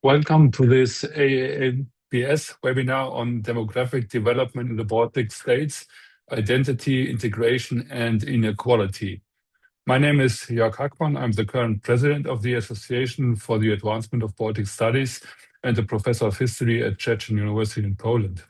Welcome to this AABS webinar on demographic development in the Baltic States, identity, integration, and inequality. My name is Jörg Hackmann. I'm the current president of the Association for the Advancement of Baltic Studies and a professor of history at Szczecin University in Poland.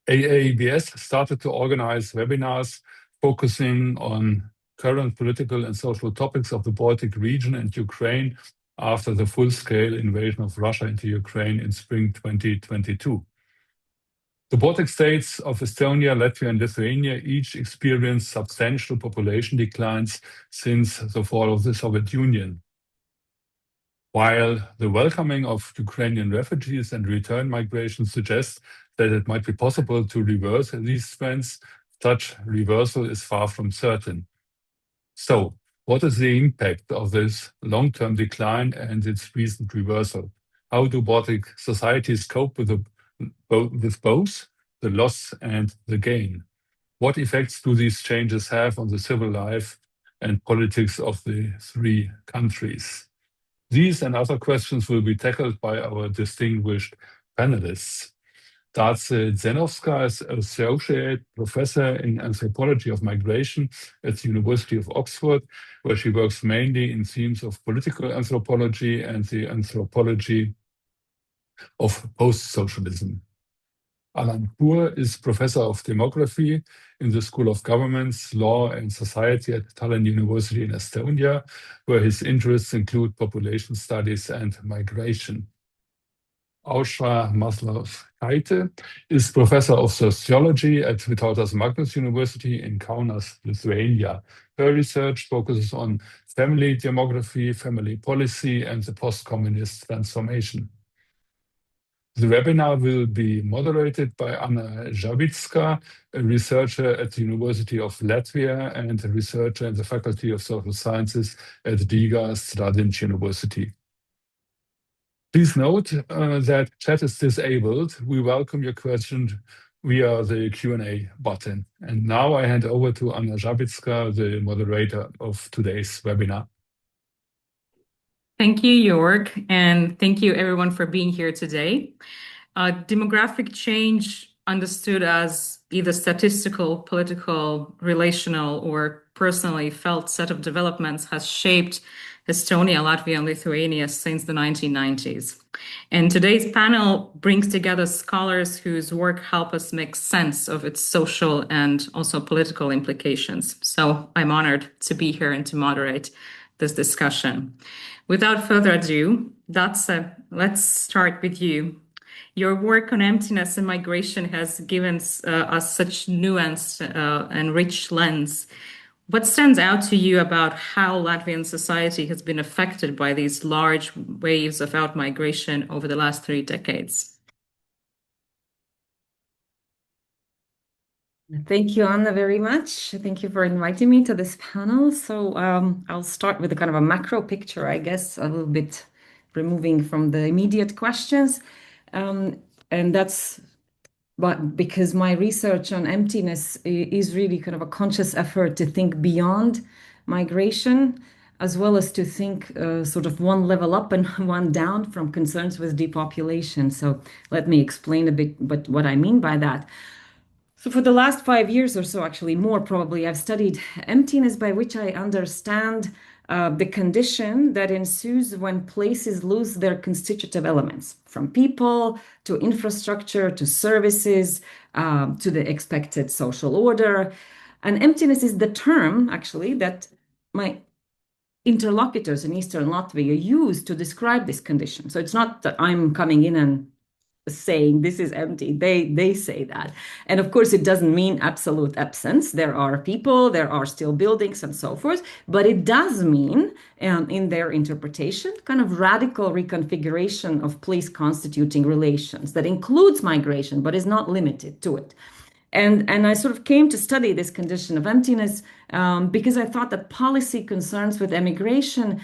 AABS started to organize webinars focusing on current political and social topics of the Baltic region and Ukraine after the full-scale invasion of Russia into Ukraine in spring 2022. The Baltic states of Estonia, Latvia, and Lithuania each experienced substantial population declines since the fall of the Soviet Union. While the welcoming of Ukrainian refugees and return migration suggests that it might be possible to reverse these trends, such reversal is far from certain. So, what is the impact of this long-term decline and its recent reversal? How do Baltic societies cope with both the loss and the gain? What effects do these changes have on the civil life and politics of the three countries? These and other questions will be tackled by our distinguished panelists. Dace Dzenovska is Associate Professor in Anthropology of Migration at the University of Oxford, where she works mainly in themes of political anthropology and the anthropology of post-socialism. Allan Puur is Professor of Demography in the School of Governments, Law and Society at Tallinn University in Estonia, where his interests include population studies and migration. Aušra Maslauskaitė is Professor of Sociology at Vytautas Magnus University in Kaunas, Lithuania. Her research focuses on family demography, family policy, and the post-communist transformation. The webinar will be moderated by Anna Žabicka, a researcher at the University of Latvia and a researcher in the Faculty of Social Sciences at Rīga Stradiņš University. Please note that chat is disabled. We welcome your questions via the Q&A button. And now I hand over to Anna Žabicka, the moderator of today's webinar. Thank you, Jörg, and thank you everyone for being here today. Demographic change, understood as either statistical, political, relational, or personally felt set of developments, has shaped Estonia, Latvia, and Lithuania since the 1990s. And today's panel brings together scholars whose work help us make sense of its social and also political implications. So I'm honored to be here and to moderate this discussion. Without further ado, Dace, let's start with you. Your work on emptiness and migration has given us such nuanced and rich lens. What stands out to you about how Latvian society has been affected by these large waves of out-migration over the last 3 decades? Thank you, Anna, very much. Thank you for inviting me to this panel. So I'll start with a kind of a macro picture, I guess, a little bit removing from the immediate questions. And that's because my research on emptiness is really kind of a conscious effort to think beyond migration, as well as to think sort of one level up and one down from concerns with depopulation. So let me explain a bit what I mean by that. So for the last 5 years or so, actually more probably, I've studied emptiness, by which I understand the condition that ensues when places lose their constitutive elements, from people to infrastructure to services to the expected social order. And emptiness is the term, actually, that my interlocutors in Eastern Latvia use to describe this condition. So it's not that I'm coming in and saying this is empty. They say that. And of course, it doesn't mean absolute absence. There are people, there are still buildings and so forth, but it does mean, in their interpretation, kind of radical reconfiguration of place constituting relations that includes migration, but is not limited to it. And I sort of came to study this condition of emptiness because I thought that policy concerns with emigration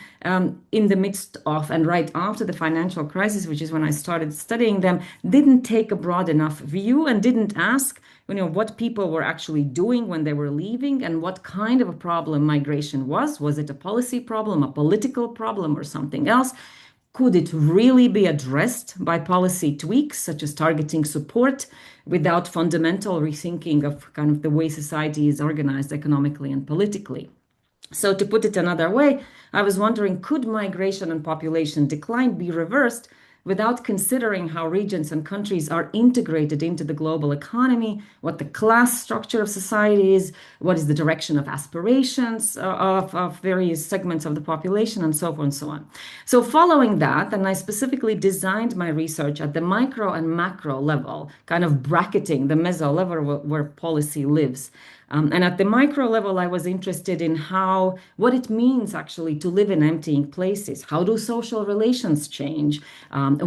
in the midst of and right after the financial crisis, which is when I started studying them, didn't take a broad enough view and didn't ask, what people were actually doing when they were leaving and what kind of a problem migration was. Was it a policy problem, a political problem, or something else? Could it really be addressed by policy tweaks, such as targeting support, without fundamental rethinking of kind of the way society is organized economically and politically? So to put it another way, I was wondering, could migration and population decline be reversed without considering how regions and countries are integrated into the global economy, what the class structure of society is, what is the direction of aspirations of various segments of the population, and so forth and so on. So following that, and I specifically designed my research at the micro and macro level, kind of bracketing the meso level where policy lives. And at the micro level, I was interested in what it means actually to live in emptying places. How do social relations change?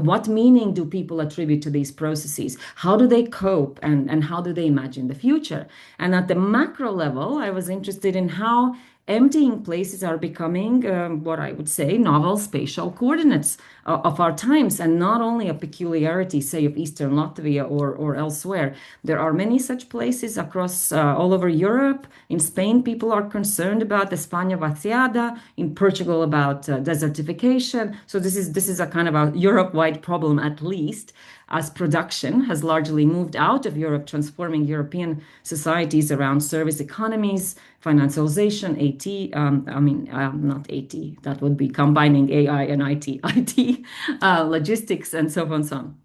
What meaning do people attribute to these processes? How do they cope, and how do they imagine the future? And at the macro level, I was interested in how emptying places are becoming what I would say novel spatial coordinates of our times, and not only a peculiarity, say, of Eastern Latvia or elsewhere. There are many such places across all over Europe. In Spain, people are concerned about the España vaciada. In Portugal, about desertification. So this is a kind of a Europe-wide problem, at least, as production has largely moved out of Europe, transforming European societies around service economies, financialization, not AT, that would be combining AI and IT, logistics, and so on and so on.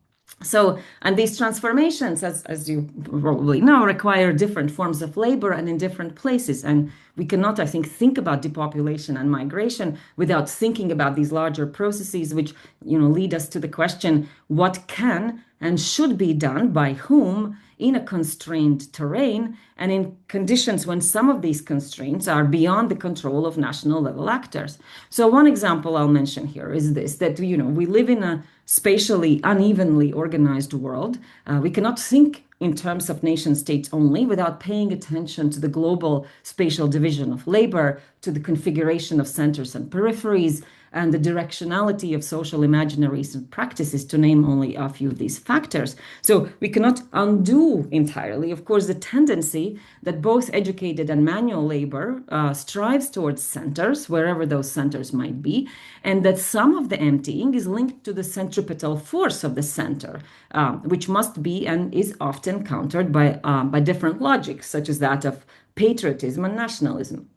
So, and these transformations, as you probably know, require different forms of labor and in different places. And we cannot, I think about depopulation and migration without thinking about these larger processes, which, lead us to the question, what can and should be done by whom in a constrained terrain and in conditions when some of these constraints are beyond the control of national level actors. So one example I'll mention here is this, that, we live in a spatially unevenly organized world. We cannot think in terms of nation states only without paying attention to the global spatial division of labor, to the configuration of centers and peripheries, and the directionality of social imaginaries and practices, to name only a few of these factors. So we cannot undo entirely, of course, the tendency that both educated and manual labor strives towards centers, wherever those centers might be, and that some of the emptying is linked to the centripetal force of the center, which must be and is often countered by different logics, such as that of patriotism and nationalism.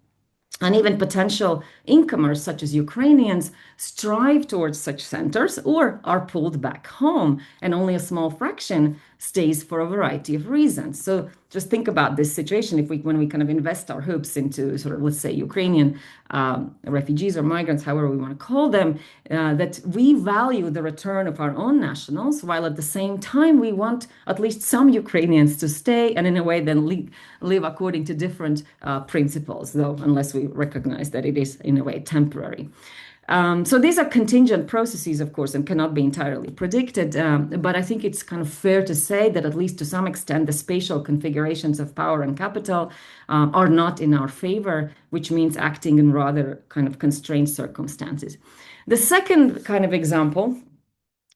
And even potential incomers, such as Ukrainians, strive towards such centers or are pulled back home, and only a small fraction stays for a variety of reasons. So just think about this situation when we kind of invest our hopes into sort of, let's say, Ukrainian refugees or migrants, however we want to call them, that we value the return of our own nationals, while at the same time we want at least some Ukrainians to stay and in a way then live according to different principles, though, unless we recognize that it is in a way temporary. So these are contingent processes, of course, and cannot be entirely predicted. But I think it's kind of fair to say that, at least to some extent, the spatial configurations of power and capital are not in our favor, which means acting in rather kind of constrained circumstances. The second kind of example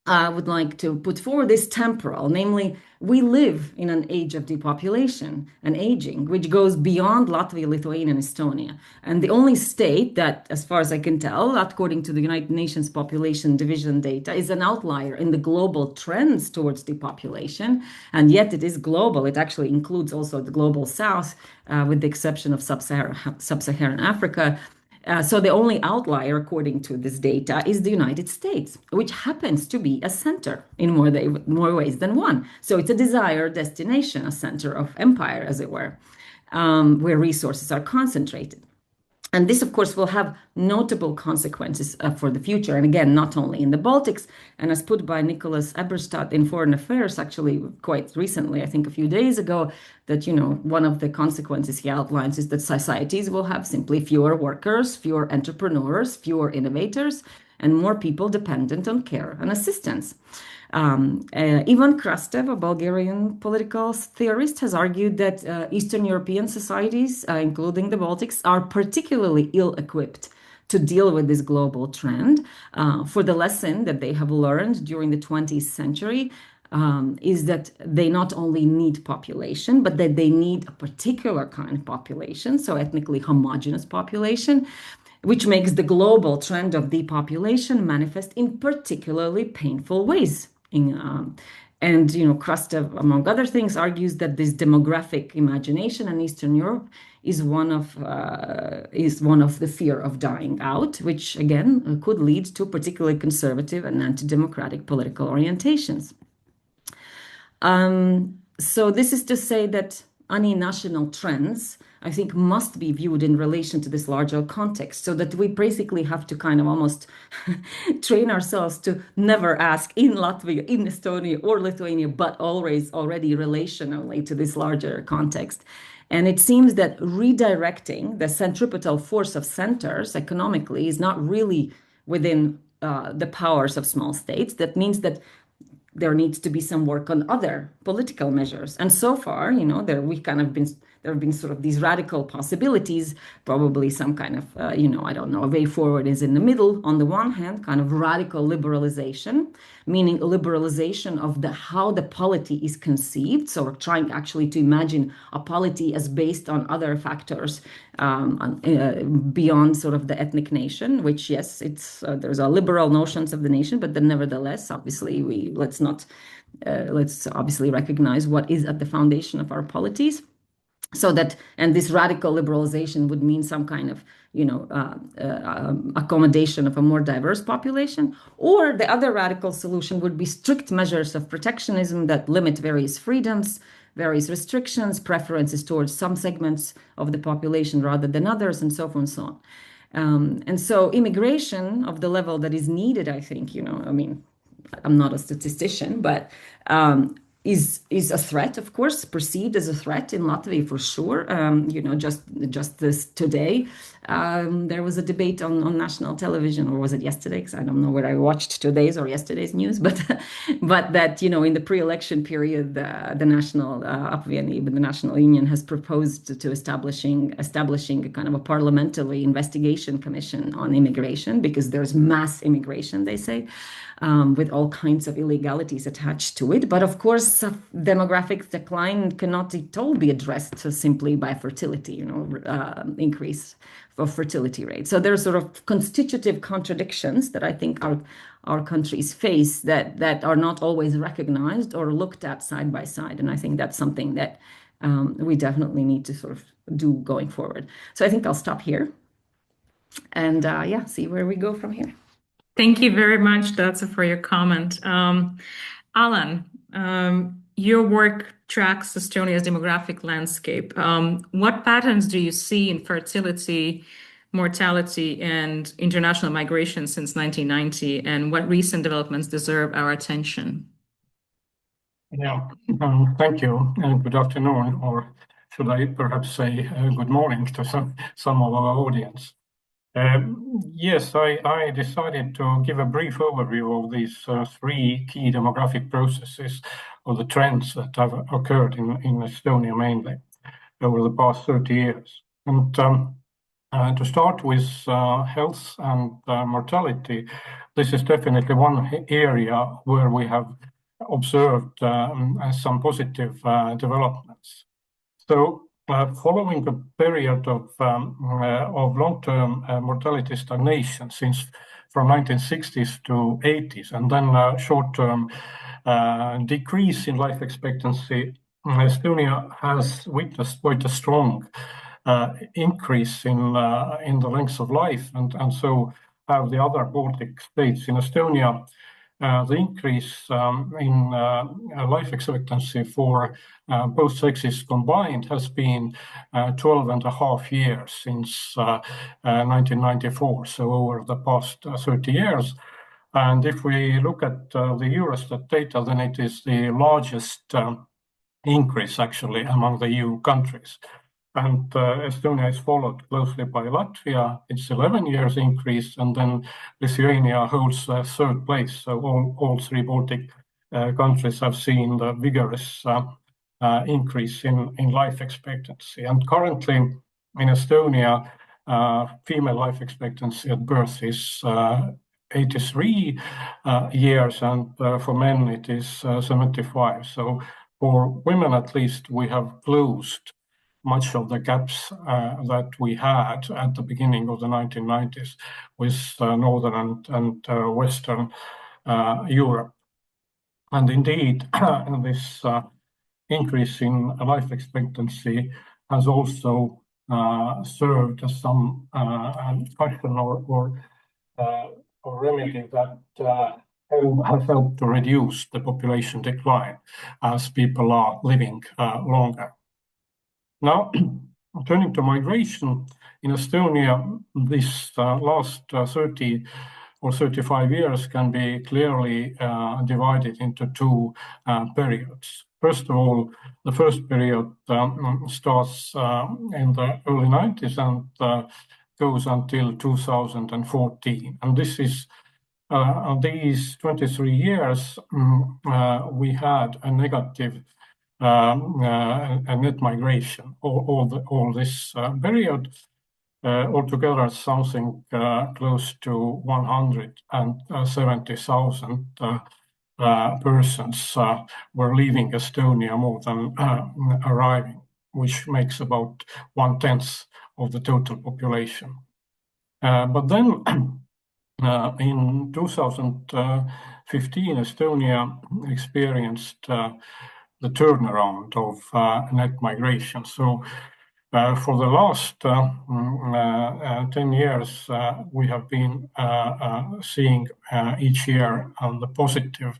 I would like to put forward is temporal, namely, we live in an age of depopulation and aging, which goes beyond Latvia, Lithuania, and Estonia. And the only state that, as far as I can tell, according to the United Nations Population Division data, is an outlier in the global trends towards depopulation. And yet it is global. It actually includes also the global south, with the exception of sub-Saharan Africa. So the only outlier, according to this data, is the United States, which happens to be a center in more ways than one. So it's a desired destination, a center of empire, as it were, where resources are concentrated. And this, of course, will have notable consequences for the future. And again, not only in the Baltics, and as put by Nicholas Eberstadt in Foreign Affairs, actually quite recently, I think a few days ago, that, one of the consequences he outlines is that societies will have simply fewer workers, fewer entrepreneurs, fewer innovators, and more people dependent on care and assistance. Ivan Krastev, a Bulgarian political theorist, has argued that Eastern European societies, including the Baltics, are particularly ill-equipped to deal with this global trend. For the lesson that they have learned during the 20th century is that they not only need population, but that they need a particular kind of population, so ethnically homogeneous population. which makes the global trend of depopulation manifest in particularly painful ways. And Krastev, among other things, argues that this demographic imagination in Eastern Europe is one of the fear of dying out, which again could lead to particularly conservative and anti-democratic political orientations. So this is to say that any national trends, I think, must be viewed in relation to this larger context, so that we basically have to kind of almost train ourselves to never ask in Latvia, in Estonia or Lithuania, but always already relationally to this larger context. And it seems that redirecting the centripetal force of centers economically is not really within the powers of small states. That means that there needs to be some work on other political measures. And so far, there have been sort of these radical possibilities, probably some kind of, I don't know, a way forward is in the middle. On the one hand, kind of radical liberalization, meaning liberalization of how the polity is conceived. So we're trying actually to imagine a polity as based on other factors beyond sort of the ethnic nation, which, yes, there's a liberal notions of the nation, but then nevertheless, obviously, let's obviously recognize what is at the foundation of our polities. And this radical liberalization would mean some kind of, accommodation of a more diverse population. Or the other radical solution would be strict measures of protectionism that limit various freedoms, various restrictions, preferences towards some segments of the population rather than others, and so forth and so on. And so immigration of the level that is needed, I think, I'm not a statistician, but is a threat, of course, perceived as a threat in Latvia for sure. Just this today, there was a debate on national television, or was it yesterday? Because I don't know whether I watched today's or yesterday's news, but that in the pre-election period, the National the National Union has proposed to establishing a kind of a parliamentary investigation commission on immigration, because there's mass immigration, they say. With all kinds of illegalities attached to it. But of course, demographic decline cannot at all be addressed simply by fertility, increase of fertility rate. So there's sort of constitutive contradictions that I think our countries face that are not always recognized or looked at side by side. And I think that's something that we definitely need to sort of do going forward. So I think I'll stop here and see where we go from here. Thank you very much, Dace, for your comment. Allan, your work tracks Estonia's demographic landscape. What patterns do you see in fertility, mortality, and international migration since 1990, and what recent developments deserve our attention? Yeah, thank you, and good afternoon, or should I perhaps say good morning to some of our audience. Yes, I decided to give a brief overview of these three key demographic processes, or the trends that have occurred in Estonia mainly over the past 30 years. And to start with health and mortality, this is definitely one area where we have observed some positive developments. So following a period of long-term mortality stagnation from 1960s to 80s, and then a short-term decrease in life expectancy, Estonia has witnessed quite a strong increase in the length of life, and so have the other Baltic states. In Estonia, the increase in life expectancy for both sexes combined has been 12 and a half years since 1994, so over the past 30 years. And if we look at the Eurostat data, then it is the largest increase actually among the EU countries. And Estonia is followed closely by Latvia. It's 11 years increase, and then Lithuania holds third place. So all three Baltic countries have seen the vigorous increase in life expectancy. And currently in Estonia, female life expectancy at birth is 83 years, and for men it is 75. So for women at least, we have closed much of the gaps that we had at the beginning of the 1990s with Northern and Western Europe. And indeed, this increase in life expectancy has also served as some caution or remedy that has helped to reduce the population decline as people are living longer. Now, turning to migration, in Estonia, this last 30 or 35 years can be clearly divided into two periods. First of all, the first period starts in the early 90s and goes until 2014. And this is these 23 years, we had a negative a net migration. All this period, altogether something close to 170,000 persons were leaving Estonia more than arriving, which makes about 1/10 of the total population. But then in 2015, Estonia experienced the turnaround of net migration. So for the last 10 years, we have been seeing each year the positive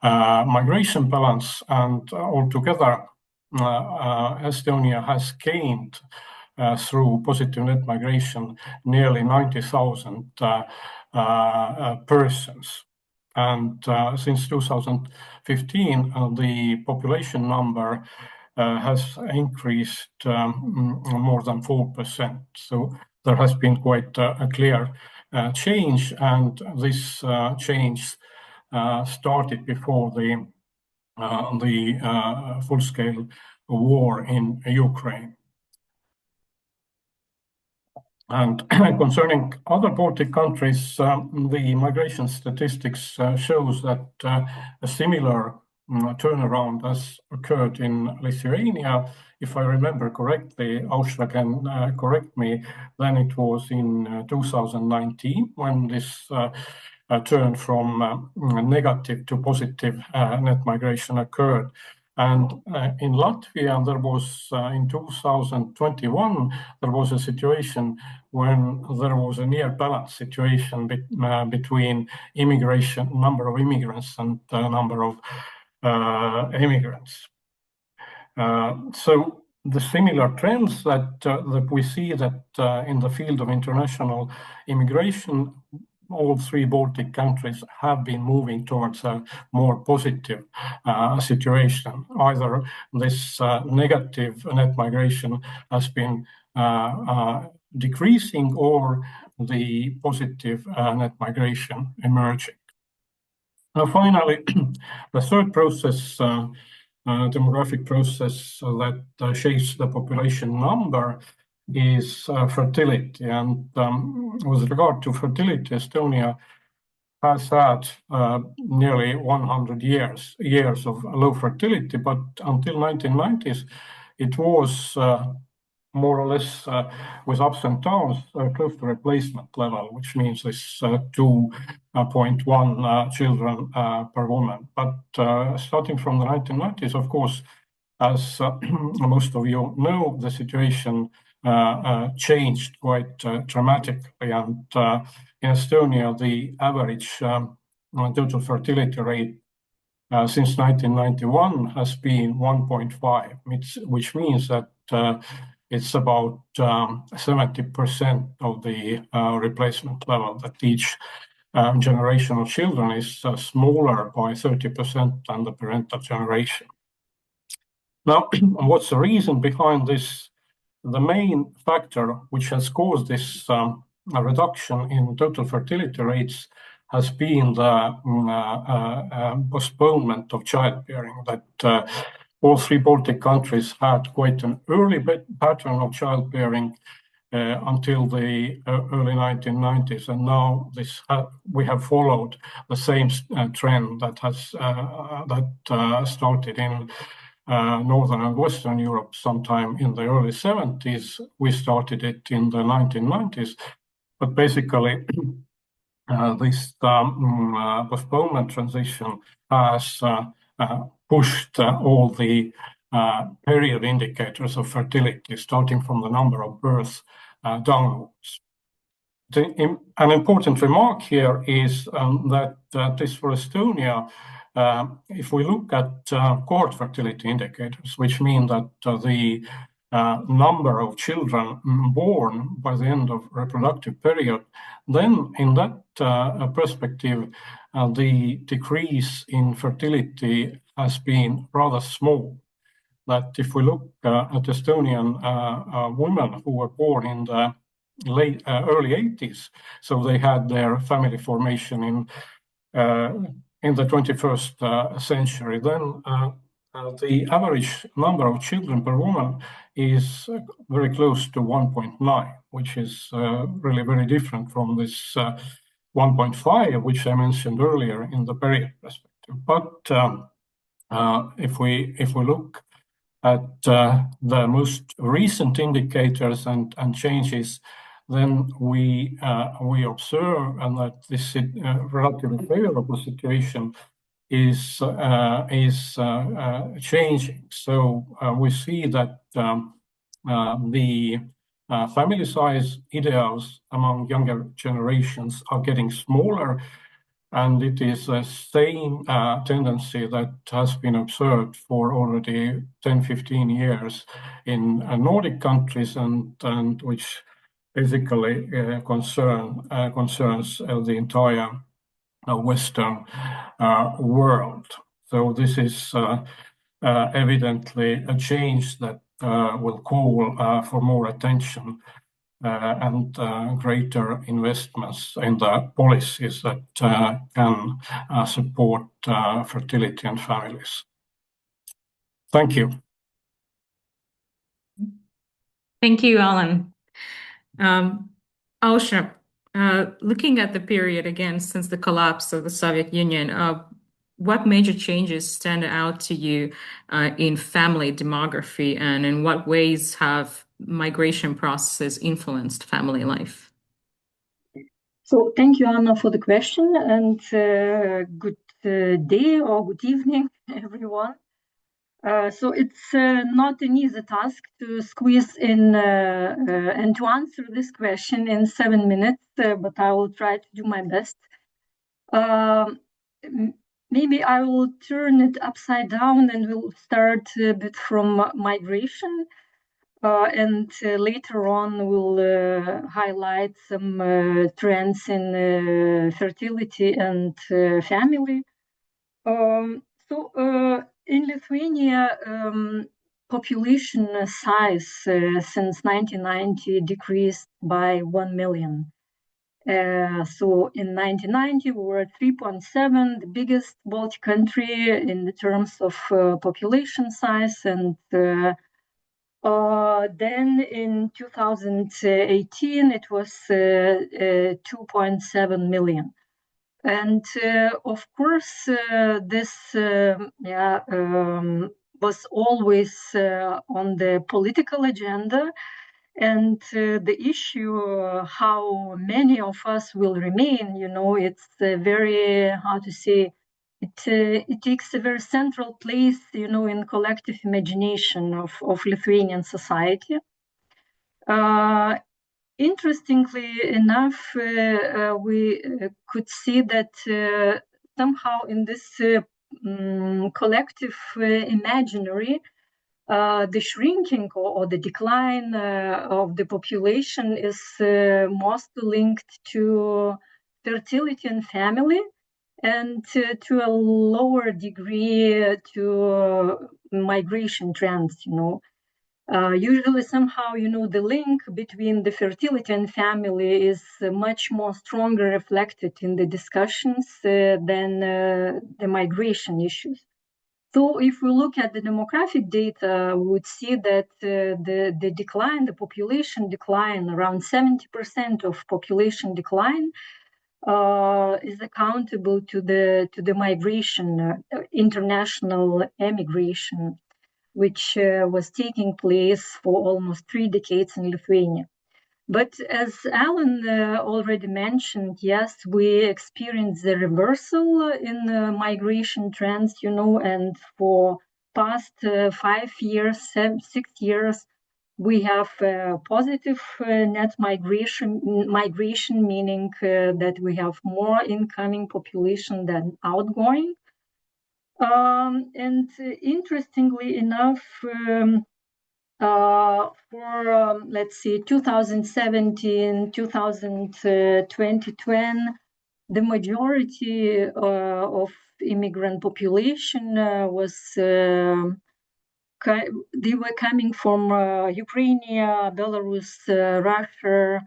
migration balance, and altogether, Estonia has gained through positive net migration nearly 90,000 persons. And since 2015, the population number has increased more than 4%. So there has been quite a clear change, and this change started before the full-scale war in Ukraine. And concerning other Baltic countries, the migration statistics shows that a similar turnaround has occurred in Lithuania. If I remember correctly, Aušra can correct me, then it was in 2019 when this turn from negative to positive net migration occurred. And in Latvia, there was in 2021, there was a situation when there was a near balance situation between immigration, number of immigrants and number of immigrants. So the similar trends that we see that in the field of international immigration, all three Baltic countries have been moving towards a more positive situation. Either this negative net migration has been decreasing, or the positive net migration emerging. Now, finally, the third process, demographic process that shapes the population number, is fertility. And with regard to fertility, Estonia has had nearly 100 years of low fertility, but until 1990s, it was more or less with ups and downs close to replacement level, which means this 2.1 children per woman. But starting from the 1990s, of course, as most of you know, the situation changed quite dramatically, and in Estonia, the average total fertility rate since 1991 has been 1.5, which means that it's about 70% of the replacement level, that each generation of children is smaller by 30% than the parental generation. Now, what's the reason behind this? The main factor which has caused this reduction in total fertility rates has been the postponement of childbearing, that all three Baltic countries had quite an early pattern of childbearing until the early 1990s, and now we have followed the same trend that has started in Northern and Western Europe sometime in the early 70s. We started it in the 1990s, but basically this postponement transition has pushed all the period indicators of fertility, starting from the number of births downwards. An important remark here is that this for Estonia, if we look at cohort fertility indicators, which mean that the number of children born by the end of reproductive period, then in that perspective, the decrease in fertility has been rather small. That if we look at Estonian women who were born in the early 80s, so they had their family formation in the 21st century, then the average number of children per woman is very close to 1.9, which is really very different from this 1.5, which I mentioned earlier in the period perspective. But if we look at the most recent indicators and changes, then we observe that this relatively favorable situation is changing. So we see that the family size ideals among younger generations are getting smaller, and it is the same tendency that has been observed for already 10-15 years in Nordic countries, and which basically concerns the entire Western world. So this is evidently a change that will call for more attention and greater investments in the policies that can support fertility and families. Thank you. Thank you, Allan. Aušra, looking at the period again since the collapse of the Soviet Union, what major changes stand out to you in family demography, and in what ways have migration processes influenced family life? So thank you, Anna, for the question, and good day or good evening, everyone. So it's not an easy task to squeeze in and to answer this question in 7 minutes, but I will try to do my best. Maybe I will turn it upside down and we'll start a bit from migration, and later on we'll highlight some trends in fertility and family. In Lithuania, population size since 1990 decreased by 1 million. So in 1990, we were at 3.7, the biggest Baltic country in the terms of population size. And then in 2018, it was 2.7 million. And of course, this was always on the political agenda. And the issue, how many of us will remain, it's very, how to say, it takes a very central place, in collective imagination of Lithuanian society. Interestingly enough, we could see that somehow in this collective imaginary, the shrinking or the decline of the population is mostly linked to fertility and family, and to a lower degree to migration trends, Usually somehow, the link between the fertility and family is much more stronger reflected in the discussions than the migration issues. So if we look at the demographic data, we would see that the decline, the population decline, around 70% of population decline is accountable to the migration, international emigration. which was taking place for almost 3 decades in Lithuania. But as Allan already mentioned, yes, we experienced the reversal in migration trends, and for past 5 years, 6 years, we have positive net migration, meaning that we have more incoming population than outgoing. And interestingly enough, for let's see, 2017, 2020, the majority of immigrant population was they were coming from Ukraine, Belarus, Russia.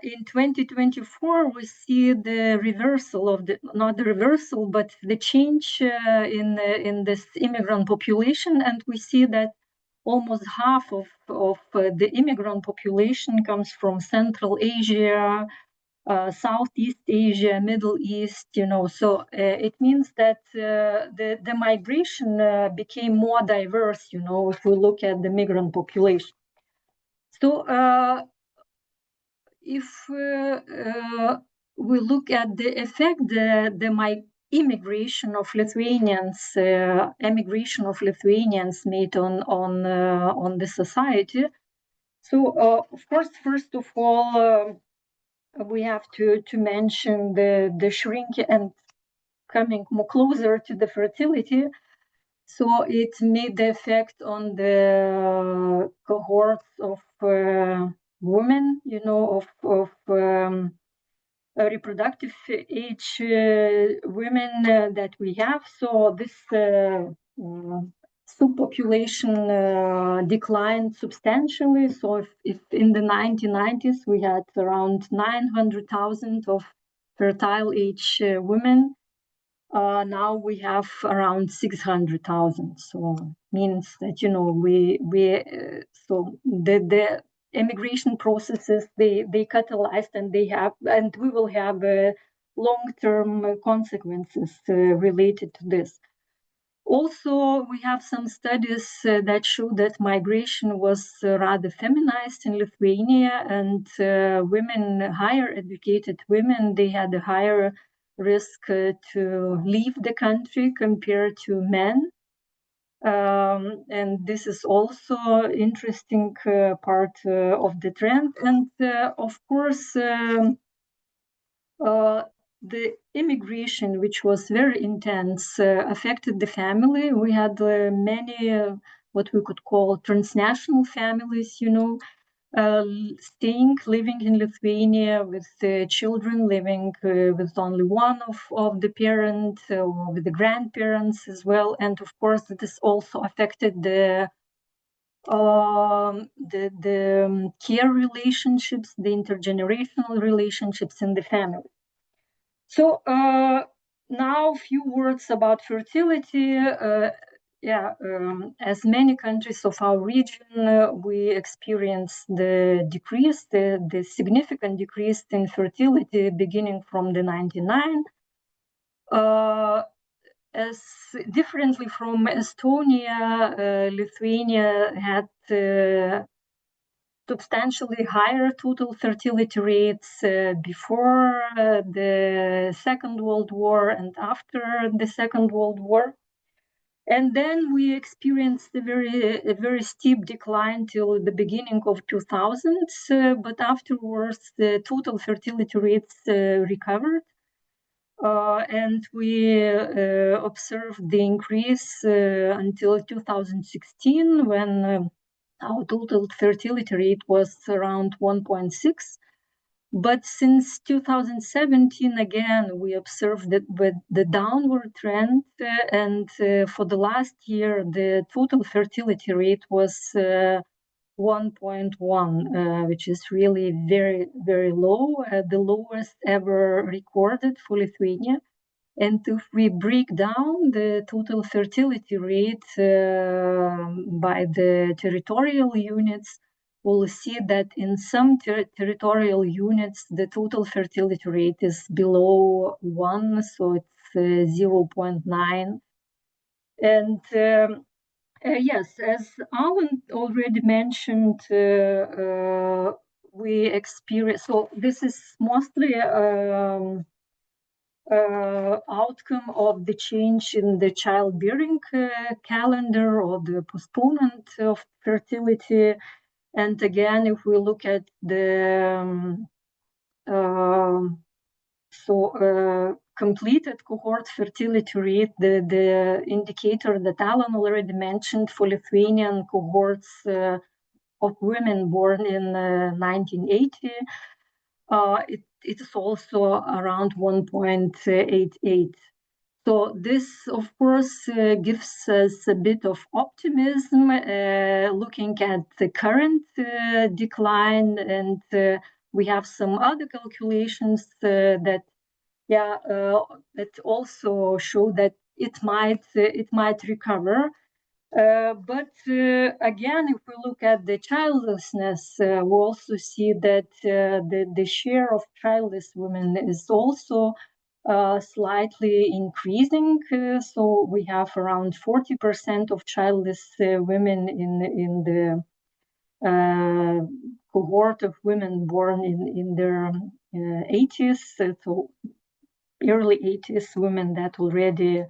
In 2024, we see the reversal of not the reversal, but the change in this immigrant population, and we see that almost half of the immigrant population comes from Central Asia, Southeast Asia, Middle East, so it means that the migration became more diverse, if we look at the migrant population. So if we look at the effect the emigration of Lithuanians made on the society. So of course, first of all, we have to mention the shrinking and coming more closer to the fertility. So it made the effect on the cohorts of women, of reproductive age women that we have. So this subpopulation declined substantially. So if in the 1990s we had around 900,000 of fertile age women, now we have around 600,000. So means that so the immigration processes they catalyzed and we will have long-term consequences related to this. Also, we have some studies that show that migration was rather feminized in Lithuania, and women, higher educated women, they had a higher risk to leave the country compared to men. And this is also interesting part of the trend. And of course, the immigration, which was very intense, affected the family. We had many what we could call transnational families, living in Lithuania with children living with only one of the parents, or with the grandparents as well. And of course, this also affected the care relationships, the intergenerational relationships in the family. So now a few words about fertility. As many countries of our region, we experienced the significant decrease in fertility beginning from the 99. As differently from Estonia, Lithuania had substantially higher total fertility rates before the Second World War and after the Second World War. And then we experienced a very steep decline till the beginning of 2000s, but afterwards the total fertility rates recovered. And we observed the increase until 2016, when our total fertility rate was around 1.6. But since 2017, again, we observed that with the downward trend, and for the last year, the total fertility rate was 1.1, which is really very, very low, the lowest ever recorded for Lithuania. And if we break down the total fertility rate by the territorial units, we'll see that in some territorial units, the total fertility rate is below 1, so it's 0.9. And Yes, as Allan already mentioned, we experience, so this is mostly outcome of the change in the childbearing calendar or the postponement of fertility. And again, if we look at the completed cohort fertility rate, the indicator that Allan already mentioned for Lithuanian cohorts of women born in 1980, it is also around 1.88. So this, of course, gives us a bit of optimism looking at the current decline, and we have some other calculations that also show that it might recover. But again, if we look at the childlessness, we also see that the share of childless women is also slightly increasing. So we have around 40% of childless women in the cohort of women born in their 80s, so early 80s, women that already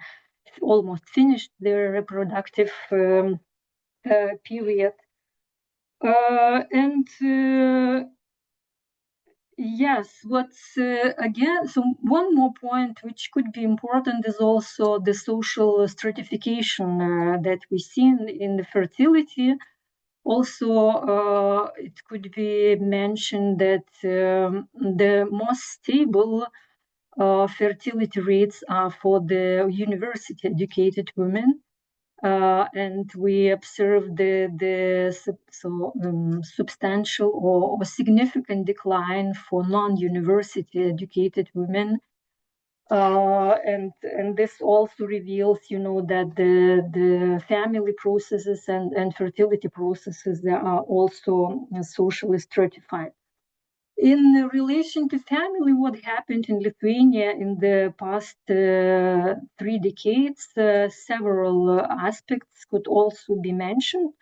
almost finished their reproductive period. Yes, what's again, so one more point which could be important is also the social stratification that we see in the fertility. Also, it could be mentioned that the most stable fertility rates are for the university-educated women. And we observe the substantial or significant decline for non-university educated women. And this also reveals, that the family processes and fertility processes, they are also socially stratified. In relation to family, what happened in Lithuania in the past 3 decades, several aspects could also be mentioned.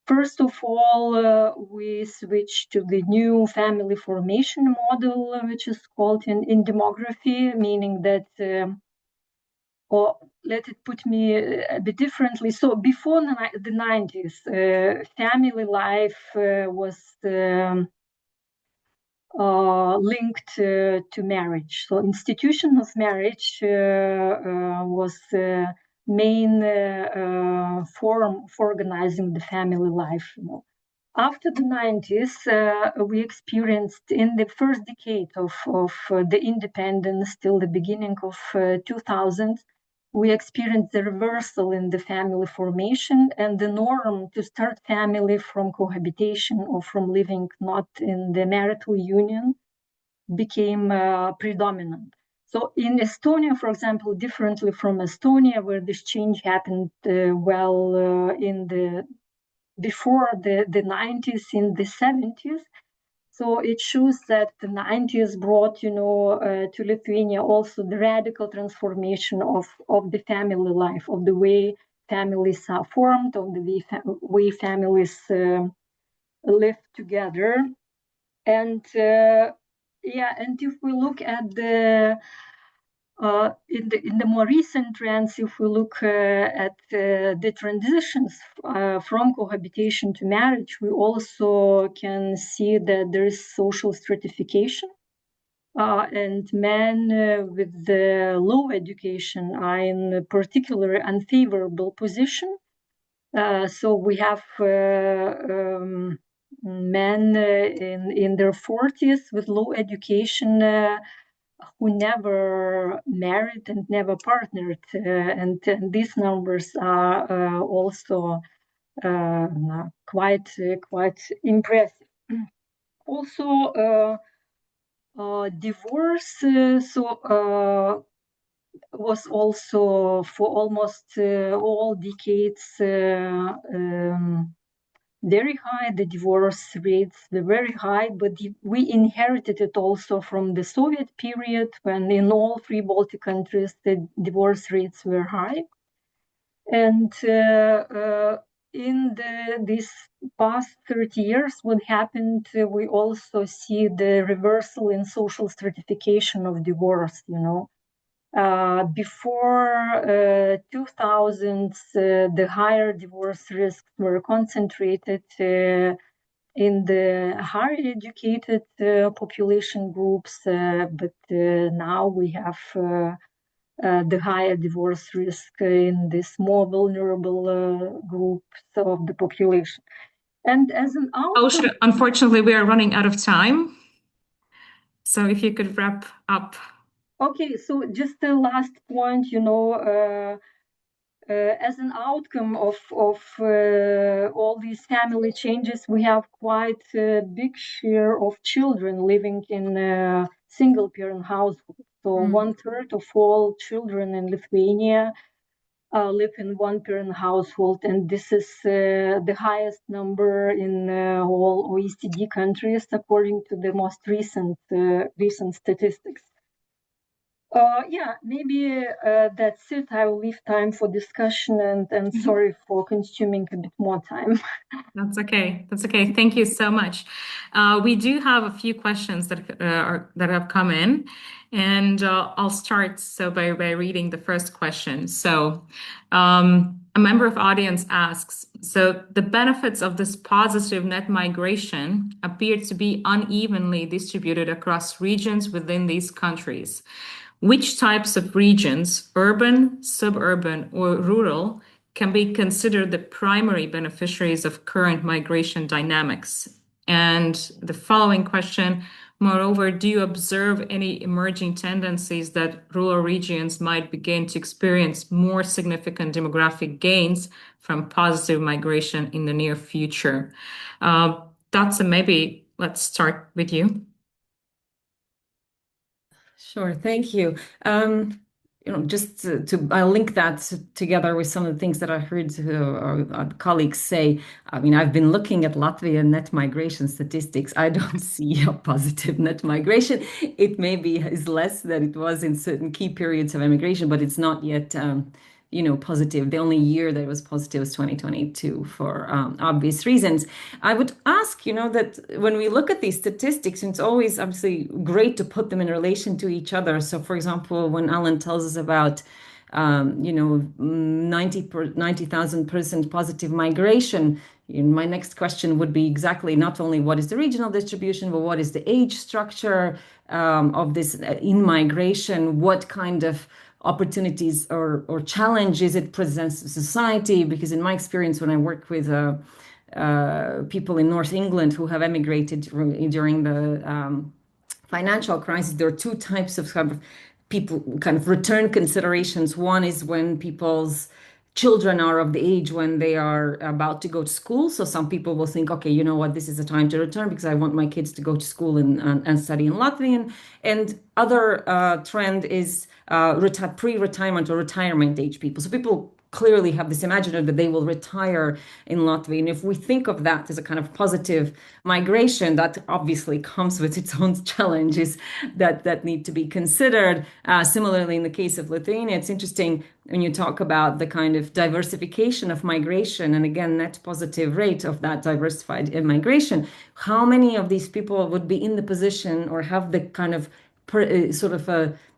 First of all, we switched to the new family formation model, which is called in demography, meaning that, or let it put me a bit differently. So before the 90s, family life was linked to marriage. So institution of marriage was the main form for organizing the family life. After the 90s, we experienced in the first decade of the independence till the beginning of 2000, we experienced the reversal in the family formation, and the norm to start family from cohabitation or from living not in the marital union became predominant. So in Estonia, for example, differently from Estonia, where this change happened before the 90s, in the 70s. So it shows that the 90s brought, to Lithuania also the radical transformation of the family life, of the way families are formed, of the way families live together. And and if we look at in the more recent trends, if we look at the transitions from cohabitation to marriage, we also can see that there is social stratification, and men with the low education are in a particularly unfavorable position. So we have men in their 40s with low education who never married and never partnered, and these numbers are also quite impressive. Also, divorce was also for almost all decades very high. The divorce rates were very high, but we inherited it also from the Soviet period, when in all 3 Baltic countries the divorce rates were high. And in these past 30 years, what happened, we also see the reversal in social stratification of divorce, Before 2000s, the higher divorce risks were concentrated in the higher educated population groups, but now we have the higher divorce risk in this more vulnerable groups of the population. And as an outcome... Unfortunately, we are running out of time. So if you could wrap up. Okay, so just the last point, as an outcome of all these family changes, we have quite a big share of children living in single-parent households. So 1/3 of all children in Lithuania live in one-parent household, and this is the highest number in all OECD countries, according to the most recent statistics. Maybe that's it. I will leave time for discussion, and sorry for consuming a bit more time. That's okay. That's okay. Thank you so much. We do have a few questions that have come in, and I'll start by reading the first question. So a member of audience asks, so the benefits of this positive net migration appear to be unevenly distributed across regions within these countries. Which types of regions, urban, suburban, or rural, can be considered the primary beneficiaries of current migration dynamics? And the following question, moreover, do you observe any emerging tendencies that rural regions might begin to experience more significant demographic gains from positive migration in the near future? Dace, maybe let's start with you. Sure, thank you. Just I'll link that together with some of the things that I heard our colleagues say. I mean, I've been looking at Latvian net migration statistics. I don't see a positive net migration. It maybe is less than it was in certain key periods of immigration, but it's not yet positive. The only year that was positive was 2022 for obvious reasons. I would ask, that when we look at these statistics, it's always obviously great to put them in relation to each other. So, for example, when Allan tells us about 90,000% positive migration, my next question would be exactly not only what is the regional distribution, but what is the age structure of this in migration, what kind of opportunities or challenges it presents to society, because in my experience, when I work with people in North England who have emigrated during the financial crisis, there are two types of people, kind of return considerations. One is when people's children are of the age when they are about to go to school. So some people will think, okay, you know what, this is the time to return because I want my kids to go to school and study in Latvian. And other trend is pre-retirement or retirement age people. So people clearly have this imagination that they will retire in Latvia. And if we think of that as a kind of positive migration, that obviously comes with its own challenges that need to be considered. Similarly, in the case of Lithuania, it's interesting when you talk about the kind of diversification of migration, and again, net positive rate of that diversified immigration, how many of these people would be in the position or have the kind of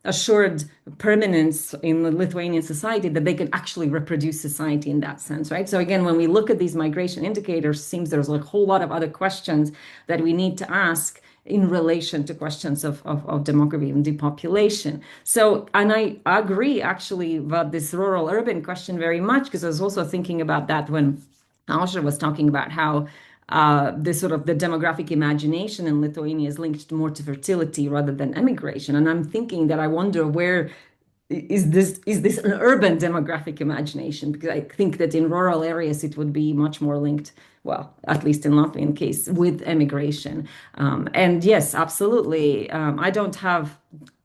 assured permanence in the Lithuanian society that they can actually reproduce society in that sense, right? So again, when we look at these migration indicators, it seems there's a whole lot of other questions that we need to ask in relation to questions of demography and depopulation. So, and I agree actually about this rural-urban question very much, because I was also thinking about that when Aušra was talking about how the demographic imagination in Lithuania is linked more to fertility rather than emigration. And I'm thinking that I wonder where is this an urban demographic imagination? Because I think that in rural areas it would be much more linked, well, at least in Latvian case, with emigration. And yes, absolutely. I don't have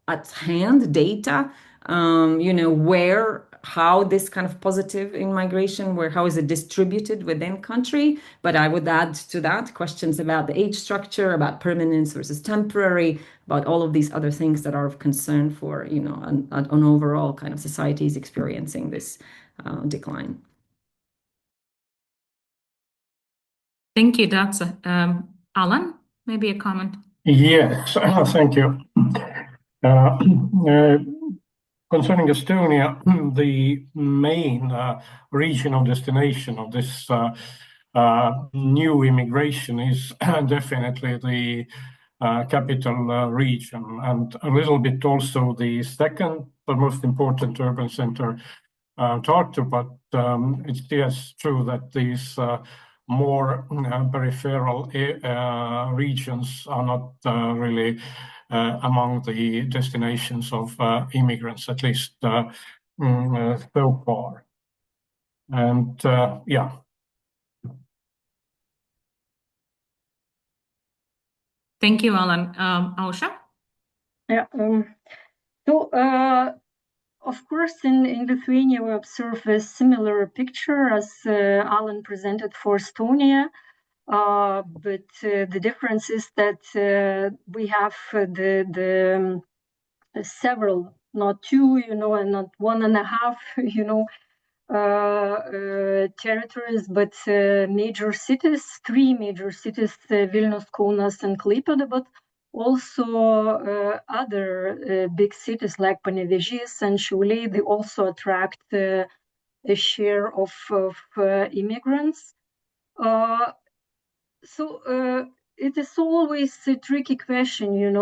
at hand data, where how this kind of positive immigration, how is it distributed within country? But I would add to that questions about the age structure, about permanence versus temporary, about all of these other things that are of concern for, an overall kind of societies experiencing this decline. Thank you, Dace. Allan, maybe a comment? Yes, thank you. Concerning Estonia, the main regional destination of this new immigration is definitely the capital region, and a little bit also the second, but most important urban center, Tartu. But it's yes true that these more peripheral regions are not really among the destinations of immigrants, at least so far. And yeah. Thank you, Allan. Aušra? Yeah. So, of course, in Lithuania, we observe a similar picture as Allan presented for Estonia. But the difference is that we have the several, not two, and not 1.5, territories, but major cities, 3 major cities, Vilnius, Kaunas, and Klaipėda, but also other big cities like Panevėžys and Šiauliai. They also attract a share of immigrants. So it is always a tricky question,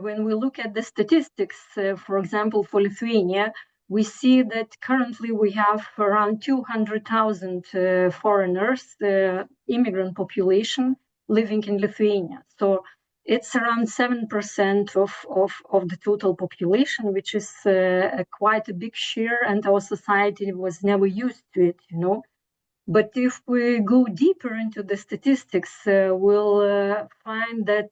when we look at the statistics, for example, for Lithuania, we see that currently we have around 200,000 foreigners, immigrant population living in Lithuania. So it's around 7% of the total population, which is quite a big share, and our society was never used to it, But if we go deeper into the statistics, we'll find that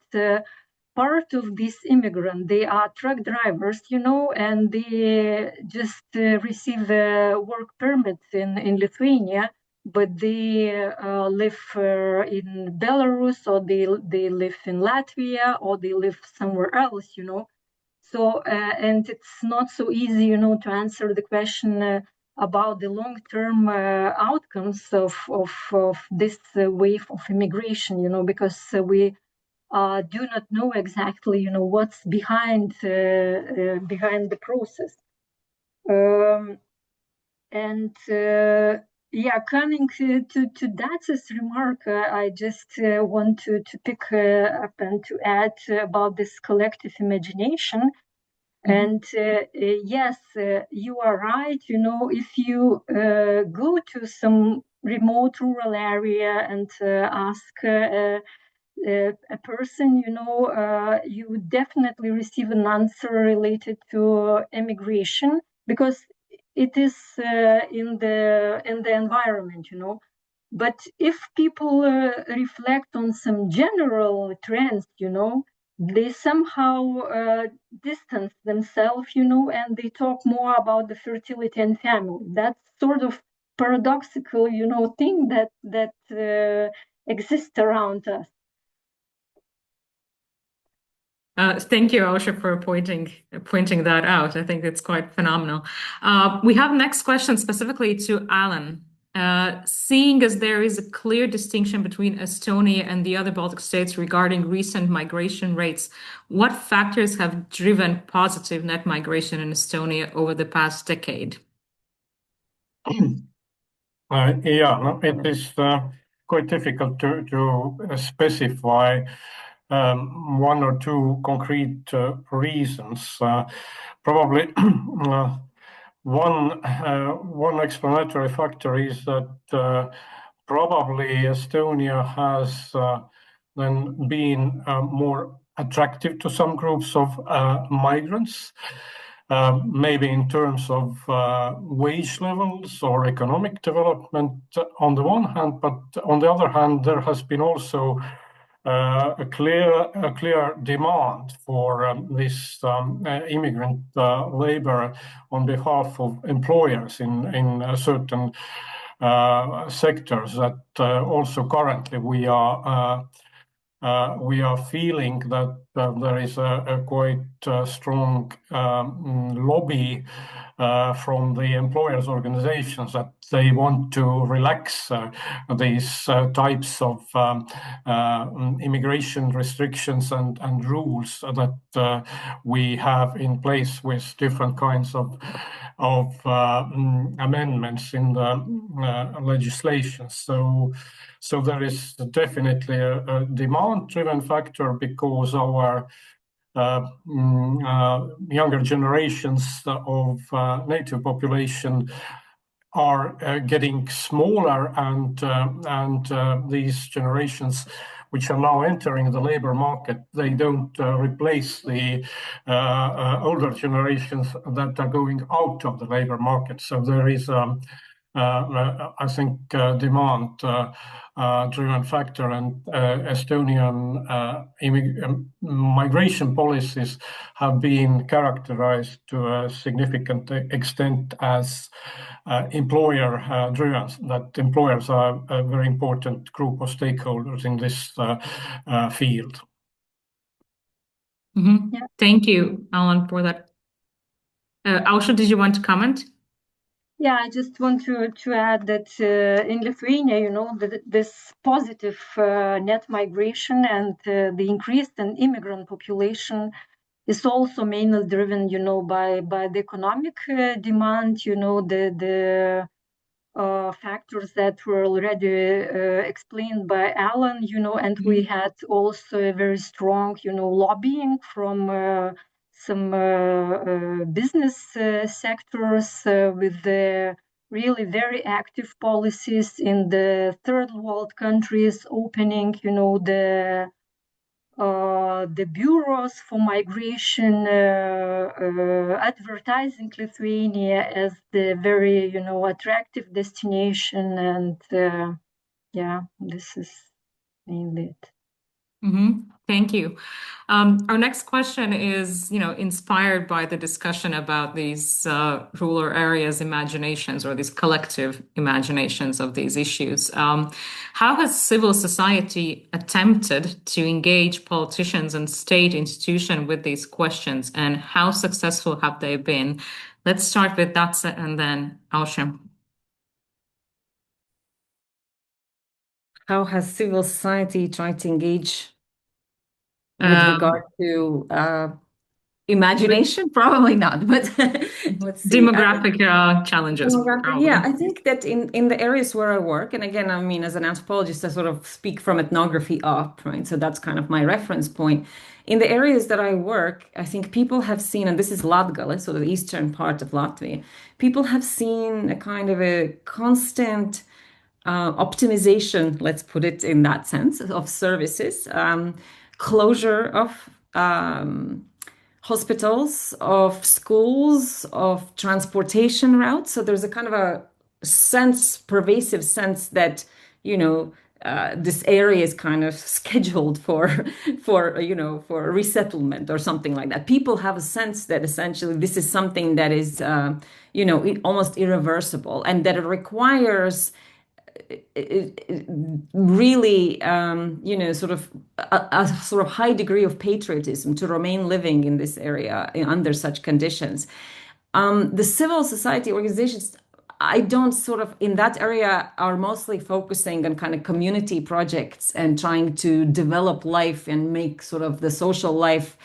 part of these immigrants, they are truck drivers, and they just receive a work permit in Lithuania, but they live in Belarus, or they live in Latvia, or they live somewhere else, So, and it's not so easy, to answer the question about the long-term outcomes of this wave of immigration, because we do not know exactly, what's behind the process. Coming to Dace's remark, I just want to pick up and to add about this collective imagination. And yes, you are right. If you go to some remote rural area and ask a person, you definitely receive an answer related to immigration, because it is in the environment, But if people reflect on some general trends, they somehow distance themselves, and they talk more about the fertility and family. That's sort of paradoxical, thing that exists around us. Thank you, Aušra, for pointing that out. I think it's quite phenomenal. We have next question specifically to Allan. Seeing as there is a clear distinction between Estonia and the other Baltic states regarding recent migration rates, what factors have driven positive net migration in Estonia over the past decade? It is quite difficult to specify one or two concrete reasons. Probably one explanatory factor is that probably Estonia has then been more attractive to some groups of migrants, maybe in terms of wage levels or economic development on the one hand, but on the other hand, there has been also a clear demand for this immigrant labor on behalf of employers in certain sectors that also currently we are feeling that there is a quite strong lobby from the employers' organizations that they want to relax these types of immigration restrictions and rules that we have in place with different kinds of amendments in the legislation. So there is definitely a demand-driven factor because our younger generations of native population are getting smaller, and these generations which are now entering the labor market, they don't replace the older generations that are going out of the labor market. So there is I think demand-driven factor, and Estonian migration policies have been characterized to a significant extent as employer-driven. That employers are a very important group of stakeholders in this field. Mm-hmm. Yeah. Thank you, Allan, for that. Aušra, did you want to comment? Yeah, I just want to add that in Lithuania, this positive net migration and the increased and immigrant population is also mainly driven, by the economic demand, the factors that were already explained by Allan, and we had also a very strong, lobbying from some business sectors with the really very active policies in the third world countries, opening, the bureaus for migration, advertising Lithuania as the very, attractive destination. And yeah, this is mainly it. Mm-hmm. Thank you. Our next question is, inspired by the discussion about these rural areas imaginations, or these collective imaginations of these issues. How has civil society attempted to engage politicians and state institutions with these questions, and how successful have they been? Let's start with Dace and then Aušra. How has civil society tried to engage with regard to imagination? Probably not, but let's see. Demographic challenges. Yeah, I think that in the areas where I work, and again, I mean, as an anthropologist, I sort of speak from ethnography up, right? So that's kind of my reference point. In the areas that I work, I think people have seen, and this is Latgale, so the eastern part of Latvia, people have seen a kind of a constant optimization, let's put it in that sense, of services, closure of hospitals, of schools, of transportation routes. So there's a kind of a pervasive sense that, this area is kind of scheduled for resettlement or something like that. People have a sense that essentially this is something that is, almost irreversible, and that it requires really, sort of a sort of high degree of patriotism to remain living in this area under such conditions. The civil society organizations, I don't sort of in that area are mostly focusing on kind of community projects and trying to develop life and make sort of the social life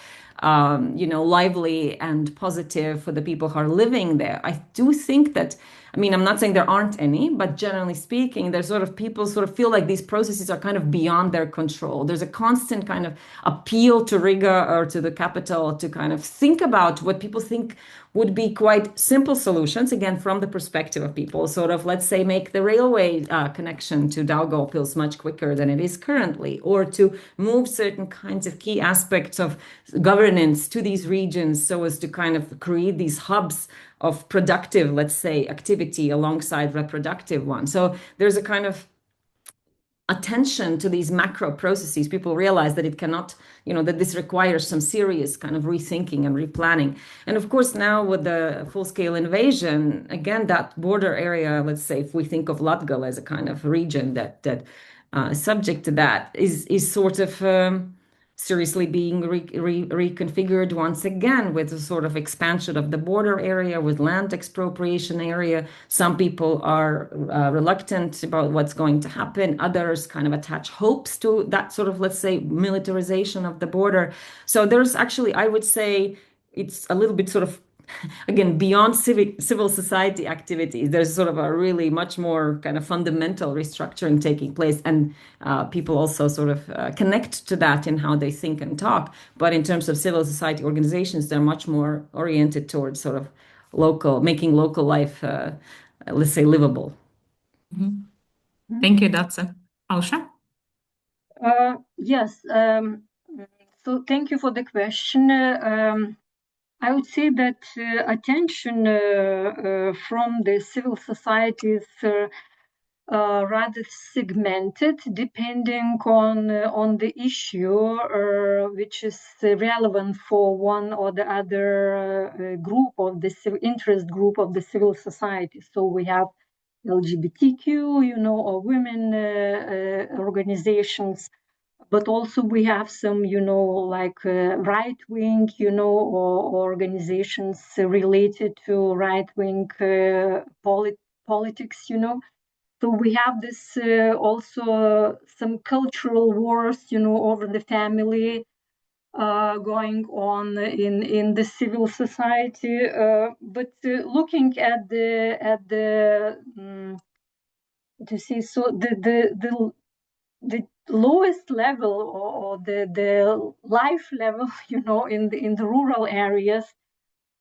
lively and positive for the people who are living there. I do think that, I mean, I'm not saying there aren't any, but generally speaking, there's sort of people sort of feel like these processes are kind of beyond their control. There's a constant kind of appeal to Riga or to the capital to kind of think about what people think would be quite simple solutions, again, from the perspective of people, sort of, let's say, make the railway connection to Daugavpils much quicker than it is currently, or to move certain kinds of key aspects of governance to these regions so as to kind of create these hubs of productive, let's say, activity alongside reproductive one. So there's a kind of attention to these macro processes, people realize that it cannot, that this requires some serious kind of rethinking and replanning. And of course, now with the full-scale invasion, again, that border area, let's say, if we think of Latgal as a kind of region that subject to that, is sort of seriously being reconfigured once again with a sort of expansion of the border area, with land expropriation area. Some people are reluctant about what's going to happen. Others kind of attach hopes to that sort of, let's say, militarization of the border. So there's actually, I would say, it's a little bit sort of, again, beyond civil society activities, there's sort of a really much more kind of fundamental restructuring taking place, and people also sort of connect to that in how they think and talk. But in terms of civil society organizations, they're much more oriented towards sort of making local life, let's say, livable. Mm-hmm. Thank you, Dace. Aušra? Yes. So thank you for the question. I would say that attention from the civil society is rather segmented, depending on the issue which is relevant for one or the other group of the interest group of the civil society. So we have LGBTQ, or women organizations. But also we have some, like right-wing, or organizations related to right-wing politics, So we have this also some cultural wars, over the family going on in the civil society. But looking at the to see, so the lowest level or the life level, in the rural areas,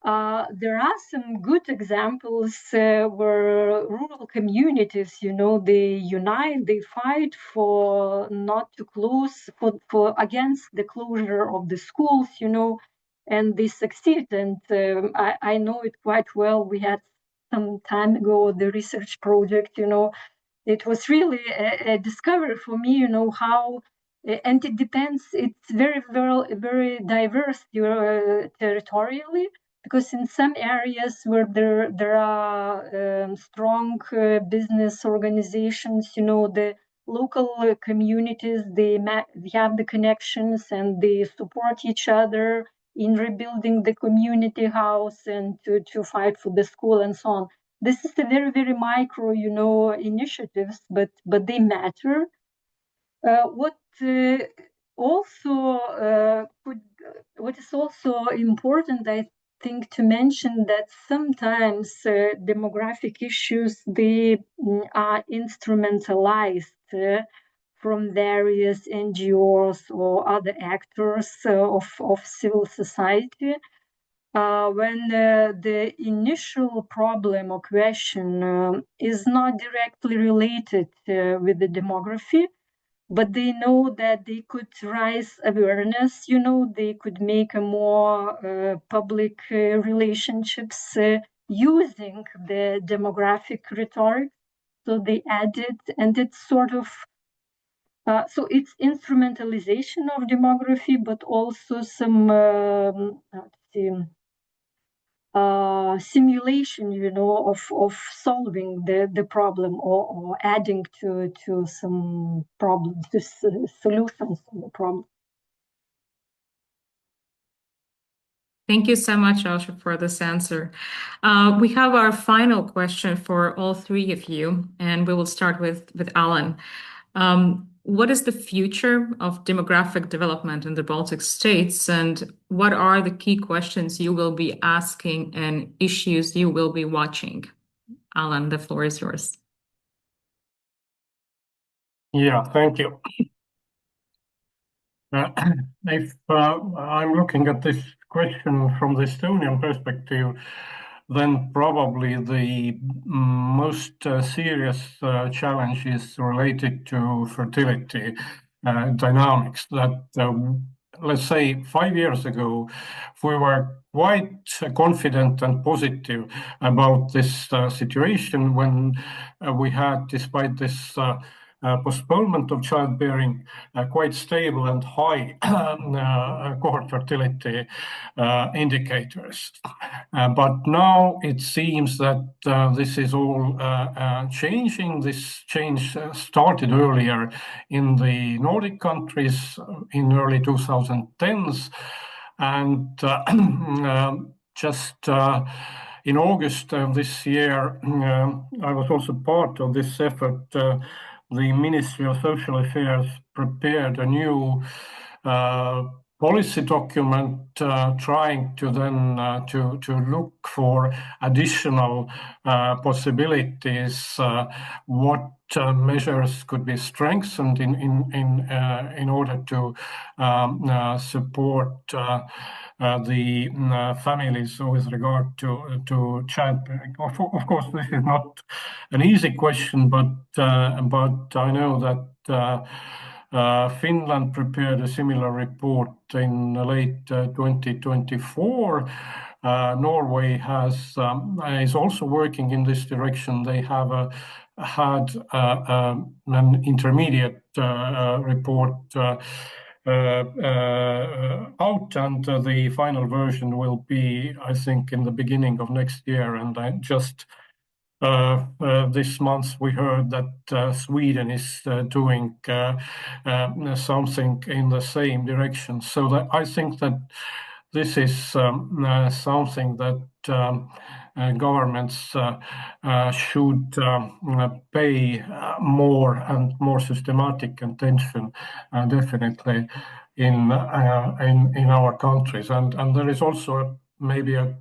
there are some good examples where rural communities, they unite, they fight for not to close, for against the closure of the schools, and they succeed. And I know it quite well. We had some time ago the research project, It was really a discovery for me, how, and it depends, it's very diverse territorially, because in some areas where there are strong business organizations, the local communities, they have the connections and they support each other in rebuilding the community house and to fight for the school and so on. This is a very, very micro, initiatives, but they matter. What is also important, I think, to mention that sometimes demographic issues, they are instrumentalized from various NGOs or other actors of civil society. When the initial problem or question is not directly related with the demography, but they know that they could raise awareness, they could make a more public relationships using the demographic rhetoric. So they add it, and it's sort of, so it's instrumentalization of demography, but also some simulation, of solving the problem or adding to some problems, to solutions to the problem. Thank you so much, Aušra, for this answer. We have our final question for all three of you, and we will start with Allan. What is the future of demographic development in the Baltic states, and what are the key questions you will be asking and issues you will be watching? Allan, the floor is yours. Yeah, thank you. If I'm looking at this question from the Estonian perspective, then probably the most serious challenge is related to fertility dynamics. That, let's say, 5 years ago, we were quite confident and positive about this situation when we had, despite this postponement of childbearing, quite stable and high cohort fertility indicators. But now it seems that this is all changing. This change started earlier in the Nordic countries in early 2010s, and just in August of this year, I was also part of this effort. The Ministry of Social Affairs prepared a new policy document trying to then to look for additional possibilities, what measures could be strengthened in order to support the families with regard to childbearing. Of course, this is not an easy question, but I know that Finland prepared a similar report in late 2024. Norway is also working in this direction. They have had an intermediate report out, and the final version will be, I think, in the beginning of next year. And I just this month we heard that Sweden is doing something in the same direction. So that I think that this is something that governments should pay more and more systematic attention, definitely in our countries. And there is also maybe a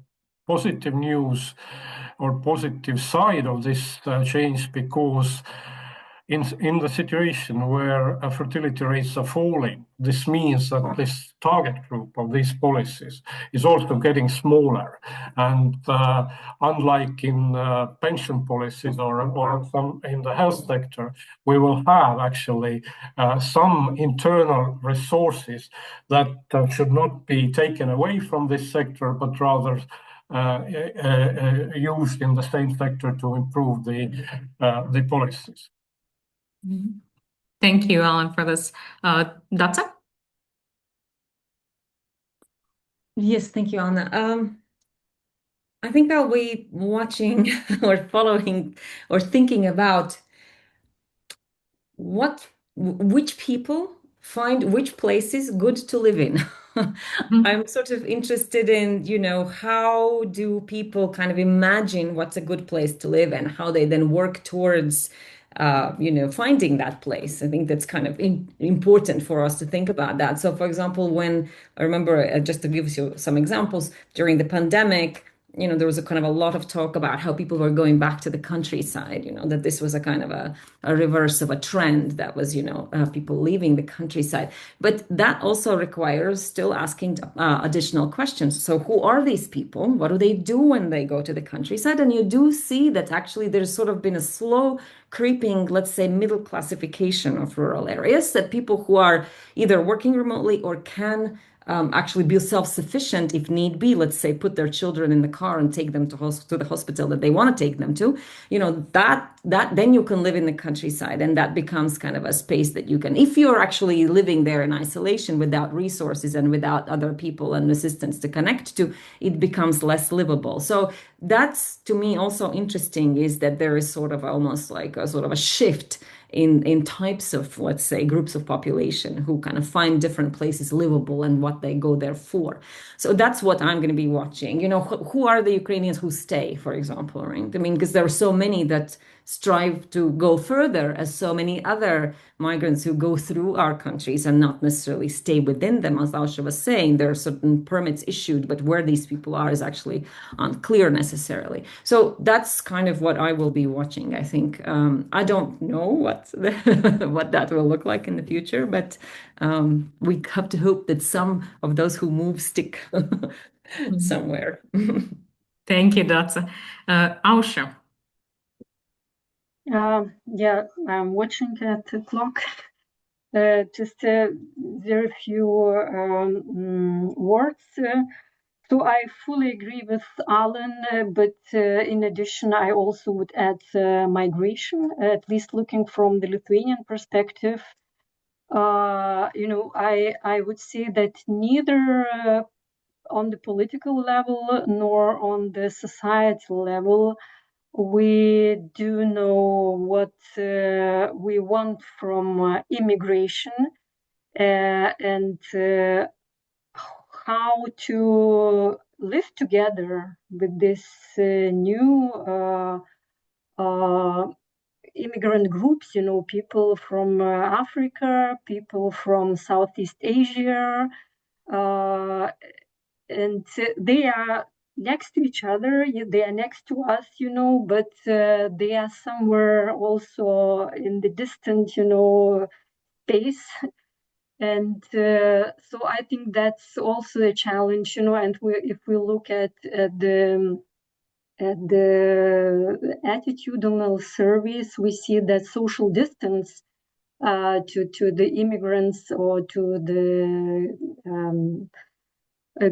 positive news or positive side of this change, because in the situation where fertility rates are falling, this means that this target group of these policies is also getting smaller. And unlike in pension policies or some in the health sector, we will have actually some internal resources that should not be taken away from this sector, but rather used in the same sector to improve the policies. Thank you, Allan, for this. Dace? Yes, thank you, Anna. I think I'll be watching or following or thinking about which people find which places good to live in. I'm sort of interested in, how do people kind of imagine what's a good place to live and how they then work towards finding that place. I think that's kind of important for us to think about that. So, for example, when I remember, just to give you some examples, during the pandemic, there was a kind of a lot of talk about how people were going back to the countryside, that this was a kind of a reverse of a trend that was, people leaving the countryside. But that also requires still asking additional questions. So who are these people? What do they do when they go to the countryside? And you do see that actually there's sort of been a slow creeping, let's say, middle classification of rural areas, that people who are either working remotely or can actually be self-sufficient if need be, let's say, put their children in the car and take them to the hospital that they want to take them to, that then you can live in the countryside, and that becomes kind of a space that you can, if you're actually living there in isolation without resources and without other people and assistance to connect to, it becomes less livable. So that's, to me, also interesting, is that there is sort of almost like a sort of a shift in types of, let's say, groups of population who kind of find different places livable and what they go there for. So that's what I'm going to be watching. Who are the Ukrainians who stay, for example, right? I mean, because there are so many that strive to go further, as so many other migrants who go through our countries and not necessarily stay within them. As Aušra was saying, there are certain permits issued, but where these people are is actually unclear necessarily. So that's kind of what I will be watching, I think. I don't know what that will look like in the future, but we have to hope that some of those who move stick somewhere. Thank you, Dace. Aušra. Yeah, I'm watching at the clock. Just very few words. So I fully agree with Allan, but in addition, I also would add migration, at least looking from the Lithuanian perspective. I would say that neither on the political level nor on the societal level, we do know what we want from immigration and how to live together with this new immigrant groups, people from Africa, people from Southeast Asia, and they are next to each other, they are next to us, but they are somewhere also in the distant, space. And so I think that's also a challenge, and if we look at the attitudinal surveys, we see that social distance to the immigrants or to the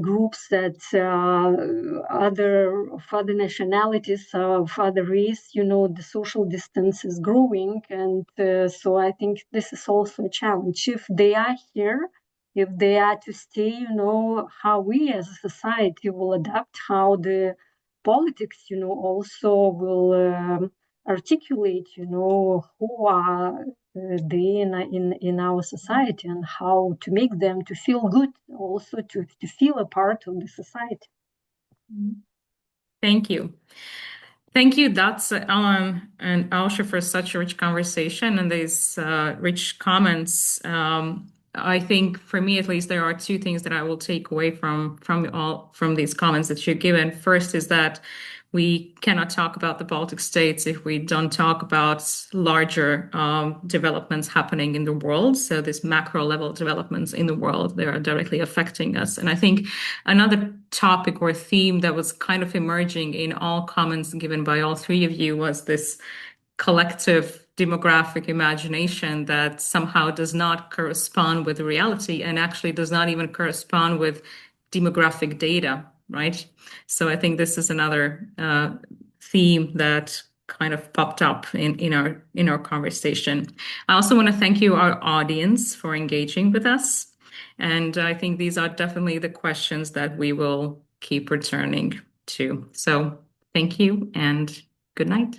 groups that of other nationalities, of other race, the social distance is growing. And so I think this is also a challenge. If they are here, if they are to stay, how we as a society will adapt, how the politics, also will articulate, who are they in our society and how to make them to feel good, also to feel a part of the society. Thank you. Thank you, Dace, Allan, and Aušra for such a rich conversation and these rich comments. I think for me, at least, there are two things that I will take away from these comments that you've given. First is that we cannot talk about the Baltic states if we don't talk about larger developments happening in the world. So these macro level developments in the world, they are directly affecting us. And I think another topic or theme that was kind of emerging in all comments given by all three of you was this collective demographic imagination that somehow does not correspond with reality and actually does not even correspond with demographic data, right? So I think this is another theme that kind of popped up in our conversation. I also want to thank you, our audience, for engaging with us. And I think these are definitely the questions that we will keep returning to. So thank you and good night.